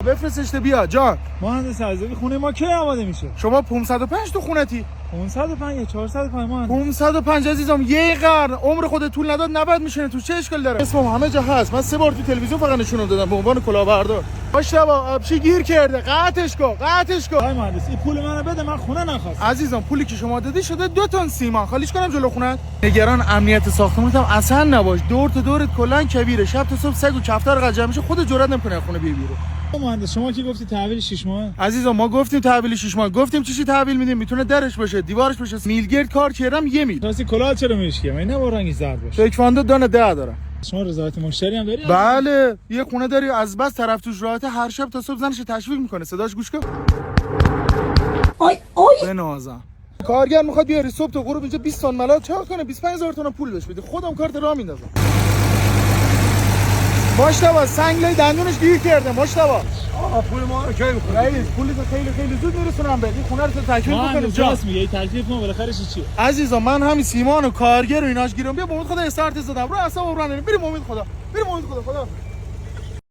بفرستش بیا جان. مهندس عزیزی خونه ما کی آماده میشه؟ شما 505 تو خونتی. 505 یا 405 مهندس؟ 505 عزیزم، یه قرن عمر خودت طول نداد نباید میشینه تو، چه اشکال داره؟ اسمم همه جا هست، من 3 بار تو تلویزیون فقط نشونم دادم به عنوان کلاهبردار. مشتبه آبشی گیر کرده، قطعش کن. آقای مهندس این پول منو بده، من خونه نخواستم. عزیزم پولی که شما دادی شده 2 تن سیمان، خالیش کنم جلو خونت؟ نگران امنیت ساختمونت هم اصلا نباش، دور تا دورت کلا کبیره، شب تا صبح سگ و کفتار قجم میشه، خود جرئت نمیکنه خونه بیرون. مهندس شما کی گفتی تحویل 6 ماه؟ عزیزم ما گفتیم تحویل 6 ماه، گفتیم چی تحویل میدیم، میتونه درش باشه، دیوارش باشه، میلگرد کار کردم 1 میل. راستی کلاه چرا میشکی؟ من نه با رنگی زرد باشه. تکواندو دونه 10 داره. شما رضایت مشتری هم داری؟ بله، یه خونه داری از بس طرف توش راحته، هر شب تا صبح زنش تشویق میکنه، صداش گوش کن. بنازم کارگر میخواد بیاری صبح تا غروب اینجا 20 تن ملات چاق کنه، 25000 تومن پول بهش بده، خودم کارت راه میندازم. مشتبه سنگلای دندونش گیر کرده. مشتبه پول ما رو کی می‌خوری؟ رئیس پولی تو خیلی زود میرسونم بهت، این خونه رو تو تکمیل بکنیم. راست میگه، این تکلیف ما بالاخره چیه؟ عزیزم من همین سیمان و کارگر و ایناش گیرم، بیا امید خدا استارت زدم رو اصلا بریم امید خدا، بریم امید خدا.